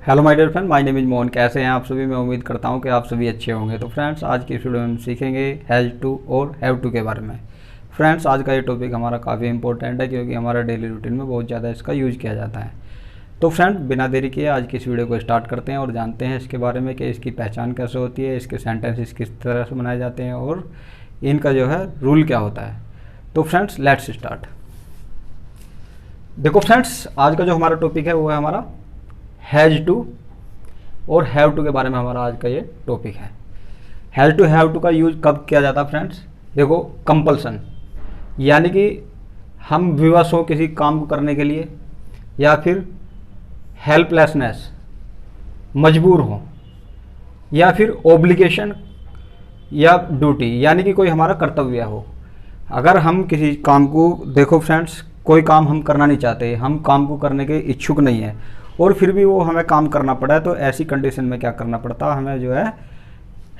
Hello my dear friend, my name is Mohan. कैसे हैं आप सभी? मैं उम्मीद करता हूं कि आप सभी अच्छे होंगे। तो फ्रेंड्स, आज की इस वीडियो में हम सीखेंगे हैज़ टू और हैव टू के बारे में। फ्रेंड्स, आज का ये टॉपिक हमारा काफ़ी इंपॉर्टेंट है क्योंकि हमारा डेली रूटीन में बहुत ज़्यादा इसका यूज़ किया जाता है। तो फ्रेंड, बिना देरी किए आज की इस वीडियो को स्टार्ट करते हैं और जानते हैं इसके बारे में कि इसकी पहचान कैसे होती है, इसके सेंटेंसेस किस तरह से बनाए जाते हैं और इनका जो है रूल क्या होता है। तो फ्रेंड्स, लेट्स स्टार्ट। देखो फ्रेंड्स, आज का जो हमारा टॉपिक है वो है हमारा हैज़ टू और हैव टू के बारे में हमारा आज का ये टॉपिक है। हैज़ टू हैव टू का यूज कब किया जाता है फ्रेंड्स? देखो, कंपल्सन, यानी कि हम विवश हों किसी काम को करने के लिए, या फिर हेल्पलेसनेस, मजबूर हों, या फिर ओब्लिगेशन या ड्यूटी, यानी कि कोई हमारा कर्तव्य हो। अगर हम किसी काम को, देखो फ्रेंड्स, कोई काम हम करना नहीं चाहते, हम काम को करने के इच्छुक नहीं है और फिर भी वो हमें काम करना पड़ा है, तो ऐसी कंडीशन में क्या करना पड़ता है? हमें जो है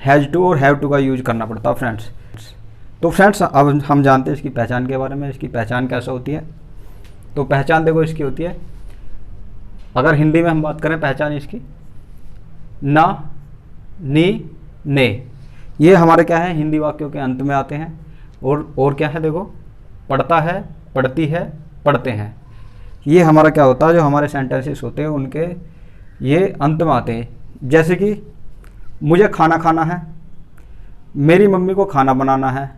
हैज़ टू और हैव टू का यूज करना पड़ता है फ्रेंड्स। तो फ्रेंड्स, अब हम जानते हैं इसकी पहचान के बारे में। इसकी पहचान कैसे होती है? तो पहचान देखो इसकी होती है, अगर हिंदी में हम बात करें पहचान इसकी, ना, नी, ने, ये हमारे क्या है, हिंदी वाक्यों के अंत में आते हैं। और क्या है, देखो, पढ़ता है, पढ़ती है, पढ़ते हैं, ये हमारा क्या होता है, जो हमारे सेंटेंसेस होते हैं उनके ये अंत में आते हैं। जैसे कि मुझे खाना खाना है, मेरी मम्मी को खाना बनाना है,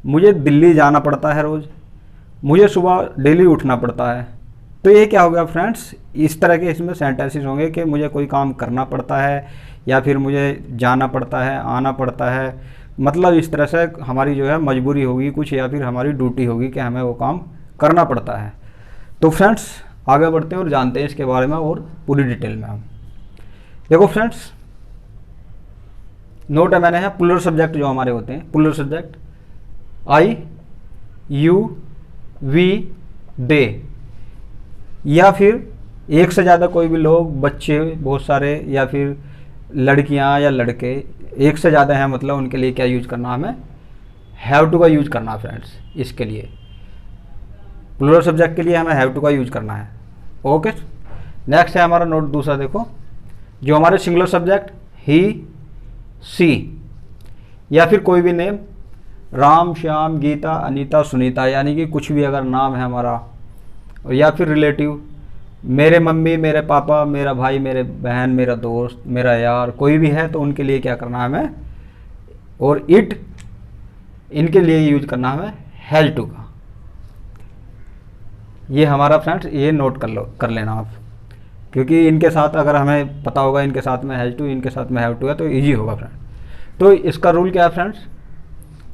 मुझे दिल्ली जाना पड़ता है रोज़, मुझे सुबह डेली उठना पड़ता है। तो ये क्या हो गया फ्रेंड्स, इस तरह के इसमें सेंटेंसेस होंगे कि मुझे कोई काम करना पड़ता है या फिर मुझे जाना पड़ता है, आना पड़ता है, मतलब इस तरह से हमारी जो है मजबूरी होगी कुछ, या फिर हमारी ड्यूटी होगी कि हमें वो काम करना पड़ता है। तो फ्रेंड्स, आगे बढ़ते हैं और जानते हैं इसके बारे में और पूरी डिटेल में हम। देखो फ्रेंड्स, नोट है मैंने है प्लूरल सब्जेक्ट जो हमारे होते हैं, plural subject I, you, we, they, या फिर एक से ज़्यादा कोई भी लोग, बच्चे बहुत सारे, या फिर लड़कियां या लड़के, एक से ज़्यादा हैं, मतलब उनके लिए क्या यूज करना, हमें हैव टू का यूज करना है फ्रेंड्स। इसके लिए प्लूरल सब्जेक्ट के लिए हमें हैव टू का यूज करना है। ओके, नेक्स्ट है हमारा नोट दूसरा। देखो, जो हमारे सिंगुलर सब्जेक्ट ही, सी, या फिर कोई भी नेम, राम, श्याम, गीता, अनीता, सुनीता, यानी कि कुछ भी अगर नाम है हमारा, या फिर रिलेटिव, मेरे मम्मी, मेरे पापा, मेरा भाई, मेरे बहन, मेरा दोस्त, मेरा यार, कोई भी है, तो उनके लिए क्या करना है हमें, और इट, इनके लिए यूज करना है हमें हैज टू का। ये हमारा फ्रेंड्स, ये नोट कर लेना आप, क्योंकि इनके साथ अगर हमें पता होगा इनके साथ में हैज टू, इनके साथ में हैव टू है, तो इजी होगा फ्रेंड। तो इसका रूल क्या है फ्रेंड्स?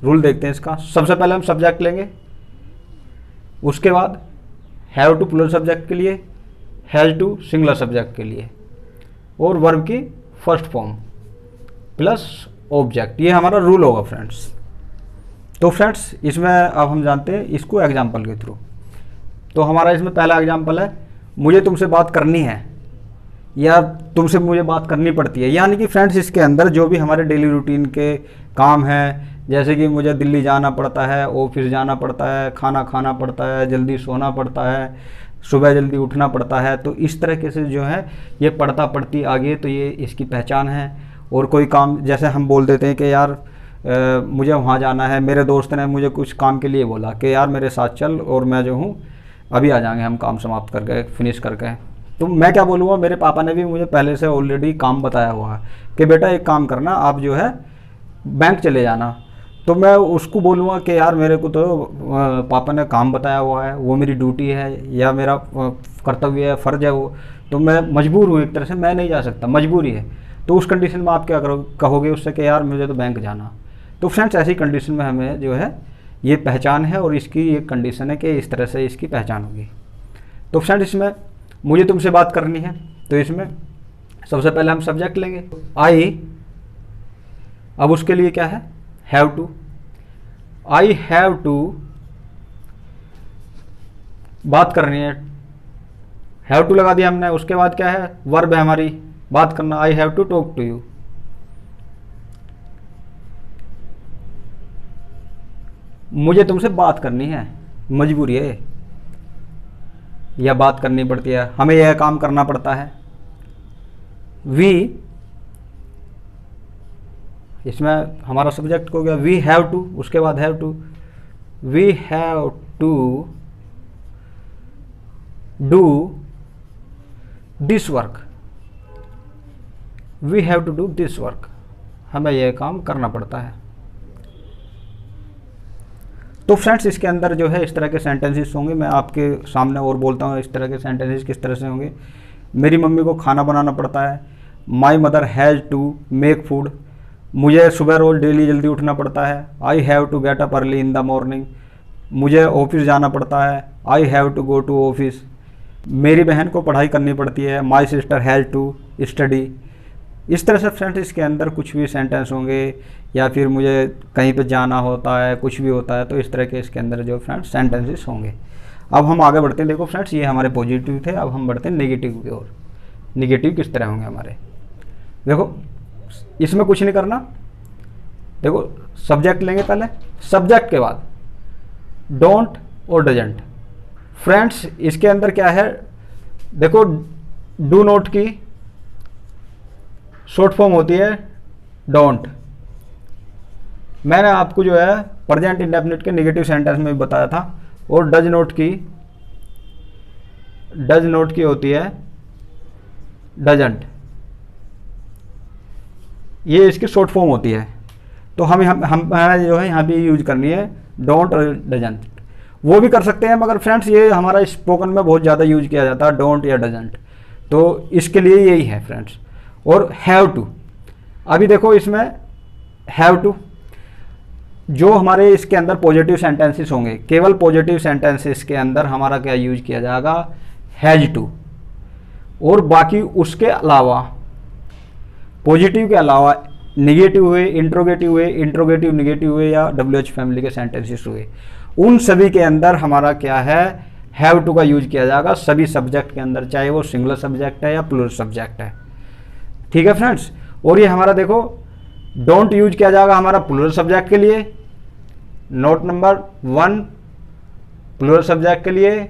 रूल देखते हैं इसका। सबसे पहले हम सब्जेक्ट लेंगे, उसके बाद हैव टू प्लूरल सब्जेक्ट के लिए, हैज टू सिंगुलर सब्जेक्ट के लिए, और वर्ब की फर्स्ट फॉर्म प्लस ऑब्जेक्ट। ये हमारा रूल होगा फ्रेंड्स। तो फ्रेंड्स, इसमें अब हम जानते हैं इसको एग्जाम्पल के थ्रू। तो हमारा इसमें पहला एग्जाम्पल है, मुझे तुमसे बात करनी है, या तुमसे मुझे बात करनी पड़ती है। यानी कि फ्रेंड्स, इसके अंदर जो भी हमारे डेली रूटीन के काम हैं, जैसे कि मुझे दिल्ली जाना पड़ता है, ऑफिस जाना पड़ता है, खाना खाना पड़ता है, जल्दी सोना पड़ता है, सुबह जल्दी उठना पड़ता है, तो इस तरह से जो है ये पढ़ता पढ़ती आगे, तो ये इसकी पहचान है। और कोई काम, जैसे हम बोल देते हैं कि यार मुझे वहाँ जाना है, मेरे दोस्त ने मुझे कुछ काम के लिए बोला कि यार मेरे साथ चल, और मैं जो हूँ अभी आ जाएंगे हम काम समाप्त करके, फिनिश करके। तो मैं क्या बोलूँगा, मेरे पापा ने भी मुझे पहले से ऑलरेडी काम बताया हुआ है कि बेटा एक काम करना, आप जो है बैंक चले जाना। तो मैं उसको बोलूँगा कि यार मेरे को तो पापा ने काम बताया हुआ है, वो मेरी ड्यूटी है या मेरा कर्तव्य है, फ़र्ज़ है वो, तो मैं मजबूर हूँ, एक तरह से मैं नहीं जा सकता, मजबूरी है। तो उस कंडीशन में आप क्या कहोगे उससे कि यार मुझे तो बैंक जाना। तो फ्रेंड्स, ऐसी कंडीशन में हमें जो है ये पहचान है, और इसकी ये कंडीशन है कि इस तरह से इसकी पहचान होगी। तो फ्रेंड्स, इसमें मुझे तुमसे बात करनी है, तो इसमें सबसे पहले हम सब्जेक्ट लेंगे आई। अब उसके लिए क्या है, have to. I have to बात करनी है, हैव टू लगा दिया हमने। उसके बाद क्या है, वर्ब है हमारी बात करना, I have to talk to you. मुझे तुमसे बात करनी है, मजबूरी है, या बात करनी पड़ती है, हमें यह काम करना पड़ता है। वी, इसमें हमारा सब्जेक्ट हो गया वी हैव टू, उसके बाद have to, we have to do this work, we have to do this work, हमें यह काम करना पड़ता है। तो फ्रेंड्स इसके अंदर जो है इस तरह के सेंटेंसेस होंगे, मैं आपके सामने और बोलता हूँ इस तरह के सेंटेंसेस किस तरह से होंगे। मेरी मम्मी को खाना बनाना पड़ता है, my mother has to make food, मुझे सुबह रोज़ डेली जल्दी उठना पड़ता है, I have to get up early in the morning, मुझे ऑफिस जाना पड़ता है, I have to go to office, मेरी बहन को पढ़ाई करनी पड़ती है, my sister has to study. इस तरह से फ्रेंड्स इसके अंदर कुछ भी सेंटेंस होंगे, या फिर मुझे कहीं पे जाना होता है, कुछ भी होता है, तो इस तरह के इसके अंदर जो फ्रेंड्स सेंटेंसेस होंगे। अब हम आगे बढ़ते हैं। देखो फ्रेंड्स ये हमारे पॉजिटिव थे, अब हम बढ़ते हैं नेगेटिव की ओर। नेगेटिव किस तरह होंगे हमारे, देखो इसमें कुछ नहीं करना। देखो सब्जेक्ट लेंगे पहले, सब्जेक्ट के बाद डोंट और डजंट। फ्रेंड्स इसके अंदर क्या है, देखो डू नॉट की शॉर्ट फॉर्म होती है डोंट। मैंने आपको जो है प्रेजेंट इंडेफिनिट के नेगेटिव सेंटेंस में भी बताया था। और डज नॉट की होती है डजंट, ये इसकी शॉर्ट फॉर्म होती है। तो हमें जो है यहाँ भी यूज करनी है डोंट और डजंट। वो भी कर सकते हैं, मगर फ्रेंड्स ये हमारा स्पोकन में बहुत ज़्यादा यूज किया जाता है डोंट या डजंट, तो इसके लिए यही है फ्रेंड्स। और हैव टू, अभी देखो इसमें हैव टू जो हमारे इसके अंदर पॉजिटिव सेंटेंसेस होंगे, केवल पॉजिटिव सेंटेंसेस के अंदर हमारा क्या यूज किया जाएगा, हैज टू। और बाकी उसके अलावा पॉजिटिव के अलावा नेगेटिव हुए, इंट्रोगेटिव नेगेटिव हुए, या WH फैमिली के सेंटेंसेस हुए, उन सभी के अंदर हमारा क्या है, हैव टू का यूज किया जाएगा सभी सब्जेक्ट के अंदर, चाहे वो सिंगुलर सब्जेक्ट है या प्लूरल सब्जेक्ट है। ठीक है फ्रेंड्स। और ये हमारा देखो डोंट यूज किया जाएगा हमारा प्लूरल सब्जेक्ट के लिए, नोट नंबर 1 प्लूरल सब्जेक्ट के लिए,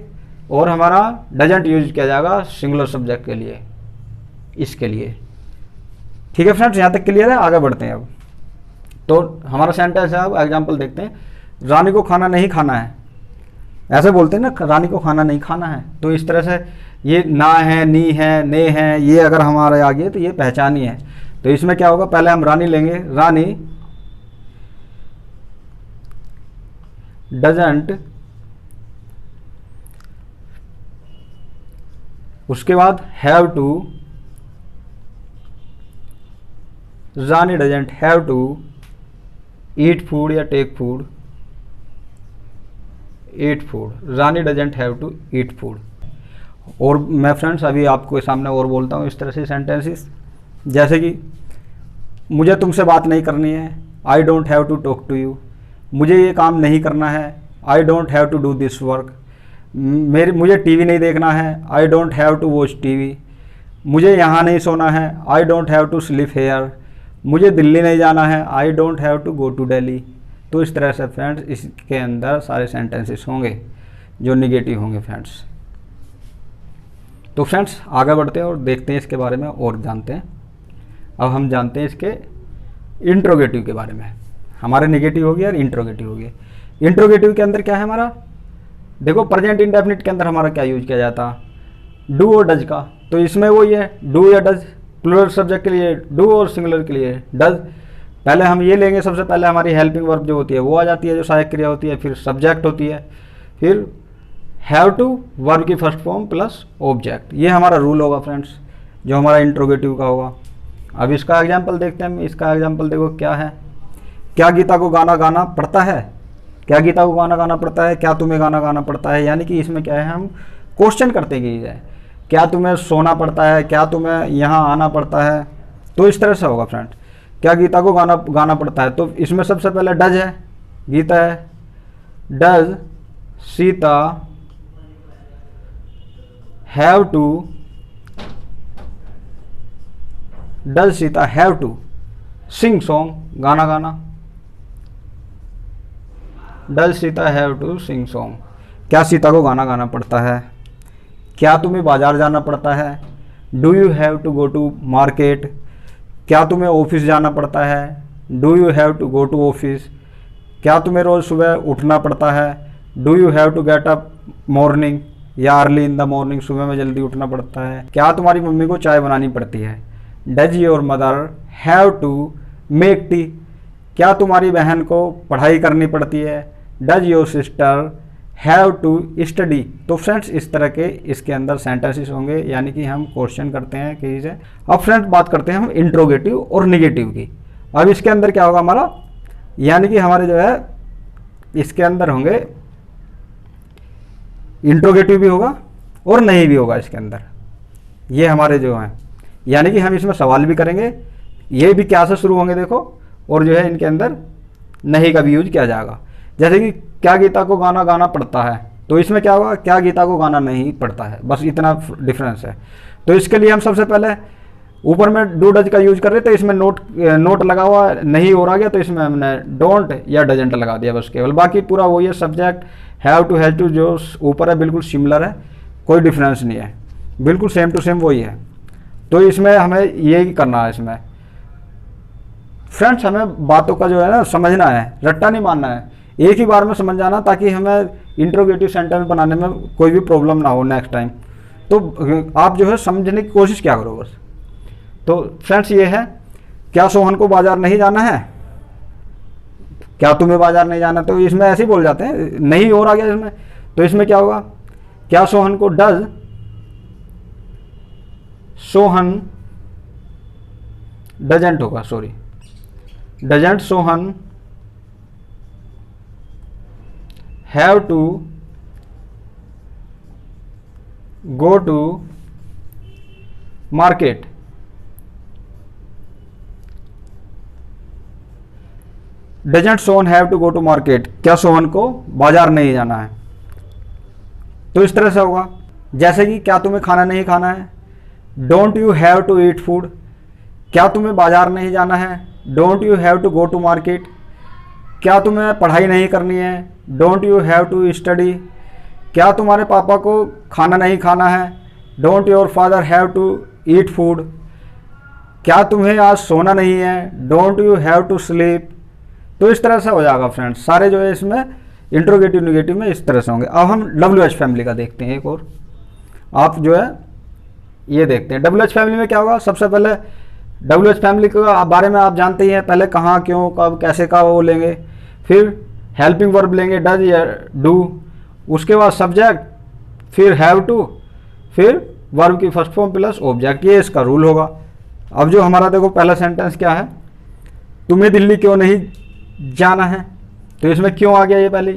और हमारा डजंट यूज किया जाएगा सिंगुलर सब्जेक्ट के लिए, इसके लिए। ठीक है फ्रेंड्स, यहाँ तक क्लियर है। आगे बढ़ते हैं अब। तो हमारा सेंटेंस है, अब एग्जांपल देखते हैं। रानी को खाना नहीं खाना है, ऐसे बोलते हैं ना, रानी को खाना नहीं खाना है। तो इस तरह से ये ना है, नी है, ने है, ये अगर हमारे आ गए तो ये पहचानी है। तो इसमें क्या होगा, पहले हम रानी लेंगे, रानी डजंट, उसके बाद have to, Rani doesn't have to eat food या take food, eat food, Rani doesn't have to eat food. और मैं फ्रेंड्स अभी आपको सामने और बोलता हूँ इस तरह से सेंटेंसेस, जैसे कि मुझे तुमसे बात नहीं करनी है, I don't have to talk to you, मुझे ये काम नहीं करना है, I don't have to do this work, मुझे टीवी नहीं देखना है, I don't have to watch TV, मुझे यहाँ नहीं सोना है, I don't have to sleep here, मुझे दिल्ली नहीं जाना है, I don't have to go to Delhi. तो इस तरह से फ्रेंड्स इसके अंदर सारे सेंटेंसेस होंगे जो निगेटिव होंगे फ्रेंड्स। तो फ्रेंड्स आगे बढ़ते हैं और देखते हैं इसके बारे में और जानते हैं। अब हम जानते हैं इसके इंट्रोगेटिव के बारे में। हमारे नेगेटिव हो गया और इंट्रोगेटिव हो गया। इंट्रोगेटिव के अंदर क्या है हमारा, देखो प्रेजेंट इंडेफिनिट के अंदर हमारा क्या यूज किया जाता, डू और डज का। तो इसमें वो ये डू या डज, प्लूरल सब्जेक्ट के लिए डू और सिंगुलर के लिए डज। पहले हम ये लेंगे, सबसे पहले हमारी हेल्पिंग वर्ब जो होती है वो आ जाती है, जो सहायक क्रिया होती है, फिर सब्जेक्ट होती है, फिर हैव टू वर्ब की फर्स्ट फॉर्म प्लस ऑब्जेक्ट। ये हमारा रूल होगा फ्रेंड्स, जो हमारा इंट्रोगेटिव का होगा। अब इसका एग्जाम्पल देखते हैं। इसका एग्जाम्पल देखो क्या है, क्या गीता को गाना गाना पड़ता है, क्या गीता को गाना गाना पड़ता है, क्या तुम्हें गाना गाना पड़ता है। यानी कि इसमें क्या है, हम क्वेश्चन करते हैं, क्या तुम्हें सोना पड़ता है, क्या तुम्हें यहाँ आना पड़ता है। तो इस तरह से होगा फ्रेंड, क्या गीता को गाना गाना पड़ता है। तो इसमें सबसे पहले डज है, गीता है, does Sita have to, does Sita have to sing song, गाना गाना, does Sita have to sing song. क्या सीता को गाना गाना पड़ता है। क्या तुम्हें बाजार जाना पड़ता है, do you have to go to market, क्या तुम्हें ऑफिस जाना पड़ता है, do you have to go to office, क्या तुम्हें रोज़ सुबह उठना पड़ता है, do you have to get up morning या अर्ली इन द मॉर्निंग, सुबह में जल्दी उठना पड़ता है, क्या तुम्हारी मम्मी को चाय बनानी पड़ती है, does your mother have to make tea, क्या तुम्हारी बहन को पढ़ाई करनी पड़ती है, does your sister have to study. तो फ्रेंड्स इस तरह के इसके अंदर सेंटेंसेस होंगे, यानी कि हम क्वेश्चन करते हैं किसी से। अब फ्रेंड्स बात करते हैं हम इंट्रोगेटिव और निगेटिव की। अब इसके अंदर क्या होगा हमारा, यानी कि हमारे जो है इसके अंदर होंगे इंट्रोगेटिव भी होगा और नहीं भी होगा इसके अंदर, ये हमारे जो हैं, यानी कि हम इसमें सवाल भी करेंगे, ये भी क्या से शुरू होंगे देखो, और जो है इनके अंदर नहीं का भी यूज किया जाएगा। जैसे कि क्या गीता को गाना गाना पड़ता है, तो इसमें क्या होगा, क्या गीता को गाना नहीं पड़ता है, बस इतना डिफरेंस है। तो इसके लिए हम सबसे पहले ऊपर में डू डज का यूज कर रहे थे, इसमें नोट लगा हुआ नहीं हो रहा गया, तो इसमें हमने डोंट या डजेंट लगा दिया बस केवल, बाकी पूरा वही है। सब्जेक्ट हैव टू जो ऊपर है बिल्कुल सिमिलर है, कोई डिफरेंस नहीं है, बिल्कुल सेम टू सेम वही है। तो इसमें हमें यही करना है। इसमें फ्रेंड्स हमें बातों का जो है ना समझना है, रट्टा नहीं मानना है, एक ही बार में समझ जाना, ताकि हमें इंट्रोगेटिव सेंटेंस बनाने में कोई भी प्रॉब्लम ना हो नेक्स्ट टाइम। तो आप जो है समझने की कोशिश क्या करो बस। तो फ्रेंड्स ये है, क्या सोहन को बाजार नहीं जाना है, क्या तुम्हें बाजार नहीं जाना, तो इसमें ऐसे ही बोल जाते हैं, नहीं हो रहा गया इसमें। तो इसमें क्या होगा, क्या सोहन को, डज सोहन, डजेंट होगा, sorry, doesn't Sohan have to go to market, doesn't Sohan have to go to market, क्या सोहन को बाजार नहीं जाना है। तो इस तरह से होगा। जैसे कि क्या तुम्हें खाना नहीं खाना है, don't you have to eat food, क्या तुम्हें बाजार नहीं जाना है, don't you have to go to market, क्या तुम्हें पढ़ाई नहीं करनी है, don't you have to study, क्या तुम्हारे पापा को खाना नहीं खाना है, don't your father have to eat food, क्या तुम्हें आज सोना नहीं है, don't you have to sleep. तो इस तरह से हो जाएगा फ्रेंड्स, सारे जो है इसमें इंट्रोगेटिव निगेटिव में इस तरह से होंगे। अब हम WH फैमिली का देखते हैं एक और, आप जो है ये देखते हैं WH फैमिली में क्या होगा। सबसे पहले WH फैमिली के बारे में आप जानते ही हैं, पहले कहाँ क्यों कब कैसे का वो लेंगे, फिर हेल्पिंग वर्ब लेंगे डज या डू, उसके बाद सब्जेक्ट, फिर हैव टू, फिर वर्ब की फर्स्ट फॉर्म प्लस ऑब्जेक्ट, ये इसका रूल होगा। अब जो हमारा देखो पहला सेंटेंस क्या है, तुम्हें दिल्ली क्यों नहीं जाना है, तो इसमें क्यों आ गया ये पहले,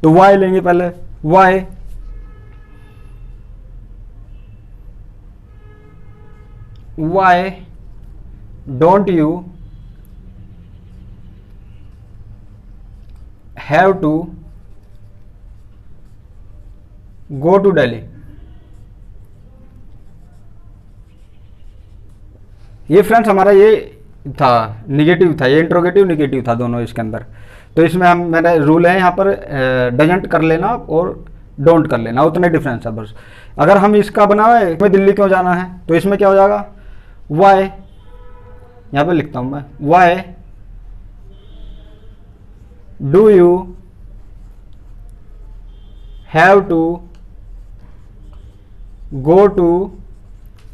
तो वाई लेंगे पहले, why, why don't you have to go to Delhi. ये फ्रेंड्स हमारा ये था निगेटिव था, ये इंट्रोगेटिव निगेटिव था दोनों इसके अंदर। तो इसमें हम मेरा रूल है यहाँ पर डजंट कर लेना और डोंट कर लेना, उतने डिफरेंस है बस। अगर हम इसका बनाए मैं दिल्ली क्यों जाना है, तो इसमें क्या हो जाएगा, वाई, यहाँ पे लिखता हूँ मैं, why do you have to go to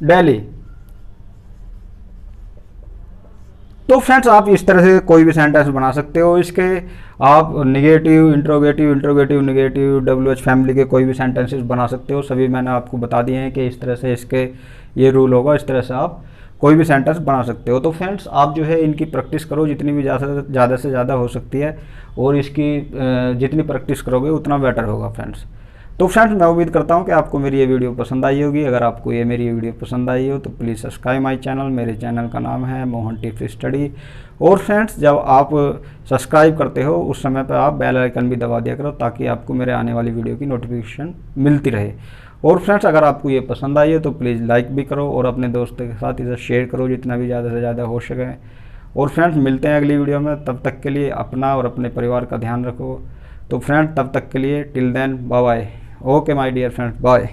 Delhi. तो फ्रेंड्स आप इस तरह से कोई भी सेंटेंस बना सकते हो। इसके आप negative, interrogative, interrogative negative, WH family के कोई भी सेंटेंसेस बना सकते हो। सभी मैंने आपको बता दिए हैं कि इस तरह से इसके ये रूल होगा, इस तरह से आप कोई भी सेंटेंस बना सकते हो। तो फ्रेंड्स आप जो है इनकी प्रैक्टिस करो जितनी भी ज़्यादा से ज़्यादा हो सकती है, और इसकी जितनी प्रैक्टिस करोगे उतना बेटर होगा फ्रेंड्स। तो फ्रेंड्स मैं उम्मीद करता हूँ कि आपको मेरी ये वीडियो पसंद आई होगी। अगर आपको ये मेरी वीडियो पसंद आई हो तो प्लीज़ सब्सक्राइब माय चैनल। मेरे चैनल का नाम है मोहन टिप्स स्टडी। और फ्रेंड्स जब आप सब्सक्राइब करते हो उस समय पर आप बेल आइकन भी दबा दिया करो, ताकि आपको मेरे आने वाली वीडियो की नोटिफिकेशन मिलती रहे। और फ्रेंड्स अगर आपको ये पसंद आई है तो प्लीज़ लाइक भी करो और अपने दोस्तों के साथ इसे शेयर करो जितना भी ज़्यादा से ज़्यादा हो सके। और फ्रेंड्स मिलते हैं अगली वीडियो में, तब तक के लिए अपना और अपने परिवार का ध्यान रखो। तो फ्रेंड्स तब तक के लिए till then bye bye. Okay my dear friends, bye.